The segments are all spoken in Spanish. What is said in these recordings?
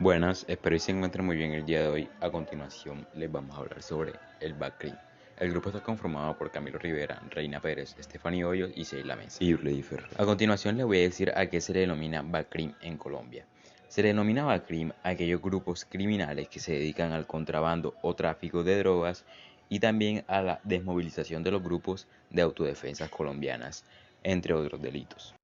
Buenas, espero que se encuentren muy bien el día de hoy. A continuación les vamos a hablar sobre el BACRIM. El grupo está conformado por Camilo Rivera, Reina Pérez, Estefanía Hoyos y Sheila Mesa. Y Freddy Ferrer. A continuación les voy a decir a qué se le denomina BACRIM en Colombia. Se le denomina BACRIM a aquellos grupos criminales que se dedican al contrabando o tráfico de drogas y también a la desmovilización de los grupos de autodefensas colombianas, entre otros delitos.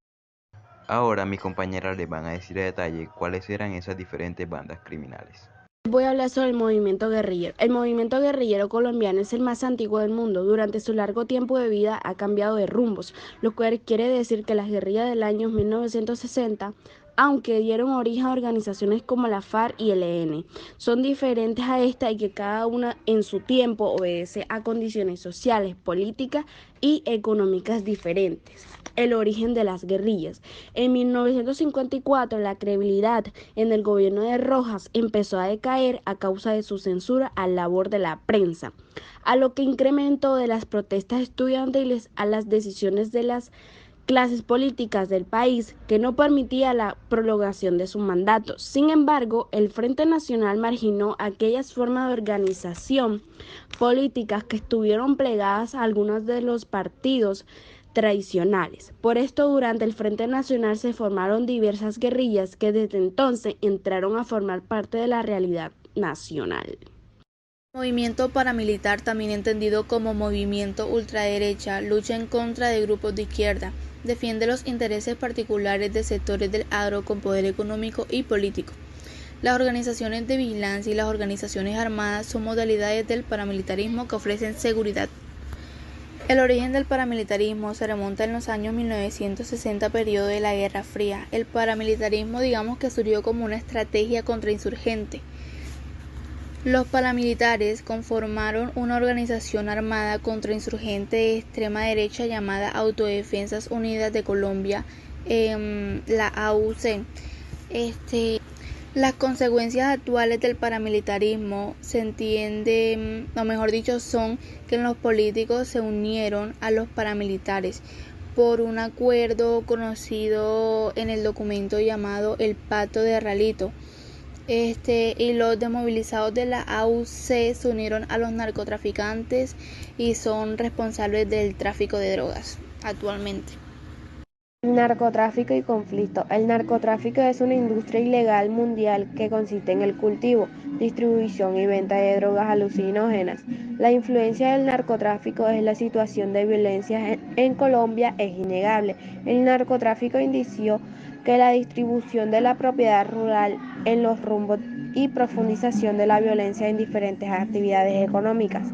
Ahora mis compañeras les van a decir a detalle cuáles eran esas diferentes bandas criminales. Voy a hablar sobre el movimiento guerrillero. El movimiento guerrillero colombiano es el más antiguo del mundo. Durante su largo tiempo de vida ha cambiado de rumbos, lo cual quiere decir que las guerrillas del año 1960, aunque dieron origen a organizaciones como la FARC y el ELN, son diferentes a esta y que cada una en su tiempo obedece a condiciones sociales, políticas y económicas diferentes. El origen de las guerrillas. En 1954, la credibilidad en el gobierno de Rojas empezó a decaer a causa de su censura a la labor de la prensa, a lo que incrementó de las protestas estudiantiles a las decisiones de las clases políticas del país que no permitía la prolongación de su mandato. Sin embargo, el Frente Nacional marginó aquellas formas de organización políticas que estuvieron plegadas a algunos de los partidos tradicionales. Por esto, durante el Frente Nacional se formaron diversas guerrillas que desde entonces entraron a formar parte de la realidad nacional. Movimiento paramilitar, también entendido como movimiento ultraderecha, lucha en contra de grupos de izquierda, defiende los intereses particulares de sectores del agro con poder económico y político. Las organizaciones de vigilancia y las organizaciones armadas son modalidades del paramilitarismo que ofrecen seguridad. El origen del paramilitarismo se remonta en los años 1960, periodo de la Guerra Fría. El paramilitarismo, digamos que surgió como una estrategia contrainsurgente. Los paramilitares conformaron una organización armada contrainsurgente de extrema derecha llamada Autodefensas Unidas de Colombia, la AUC. Las consecuencias actuales del paramilitarismo se entiende, o mejor dicho, son que los políticos se unieron a los paramilitares por un acuerdo conocido en el documento llamado el Pacto de Ralito. Y los desmovilizados de la AUC se unieron a los narcotraficantes y son responsables del tráfico de drogas actualmente. Narcotráfico y conflicto. El narcotráfico es una industria ilegal mundial que consiste en el cultivo, distribución y venta de drogas alucinógenas. La influencia del narcotráfico en la situación de violencia en Colombia es innegable. El narcotráfico inició que la distribución de la propiedad rural en los rumbos y profundización de la violencia en diferentes actividades económicas.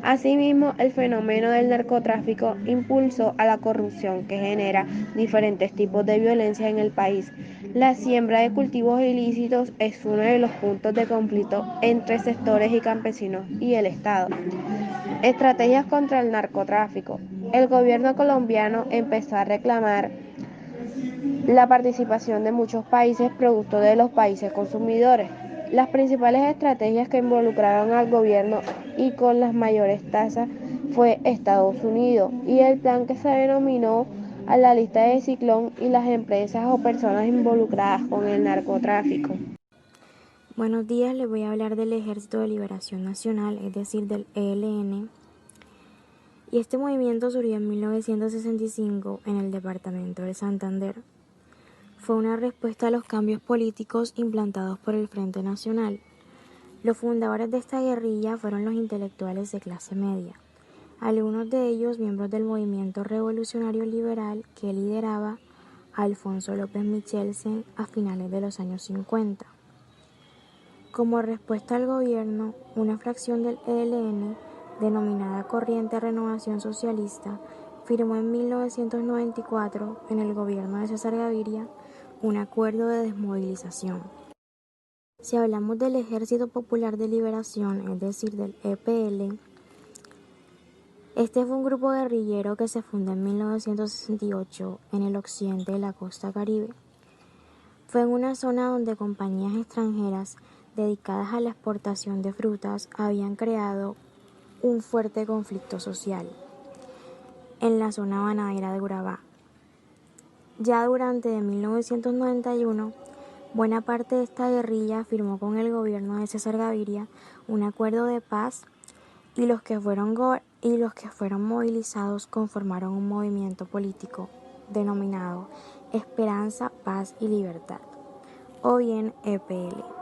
Asimismo, el fenómeno del narcotráfico impulsó a la corrupción que genera diferentes tipos de violencia en el país. La siembra de cultivos ilícitos es uno de los puntos de conflicto entre sectores y campesinos y el Estado. Estrategias contra el narcotráfico. El gobierno colombiano empezó a reclamar la participación de muchos países producto de los países consumidores. Las principales estrategias que involucraron al gobierno y con las mayores tasas fue Estados Unidos y el plan que se denominó a la lista de Ciclón y las empresas o personas involucradas con el narcotráfico. Buenos días, les voy a hablar del Ejército de Liberación Nacional, es decir, del ELN. Y este movimiento surgió en 1965 en el departamento de Santander. Fue una respuesta a los cambios políticos implantados por el Frente Nacional. Los fundadores de esta guerrilla fueron los intelectuales de clase media, algunos de ellos miembros del movimiento revolucionario liberal que lideraba Alfonso López Michelsen a finales de los años 50. Como respuesta al gobierno, una fracción del ELN, denominada Corriente Renovación Socialista, firmó en 1994, en el gobierno de César Gaviria, un acuerdo de desmovilización. Si hablamos del Ejército Popular de Liberación, es decir, del EPL, este fue un grupo guerrillero que se fundó en 1968 en el occidente de la costa Caribe. Fue en una zona donde compañías extranjeras dedicadas a la exportación de frutas habían creado un fuerte conflicto social en la zona bananera de Urabá. Ya durante 1991 Buena parte de esta guerrilla firmó con el gobierno de César Gaviria un acuerdo de paz y los que fueron movilizados conformaron un movimiento político denominado Esperanza, Paz y Libertad, o bien EPL.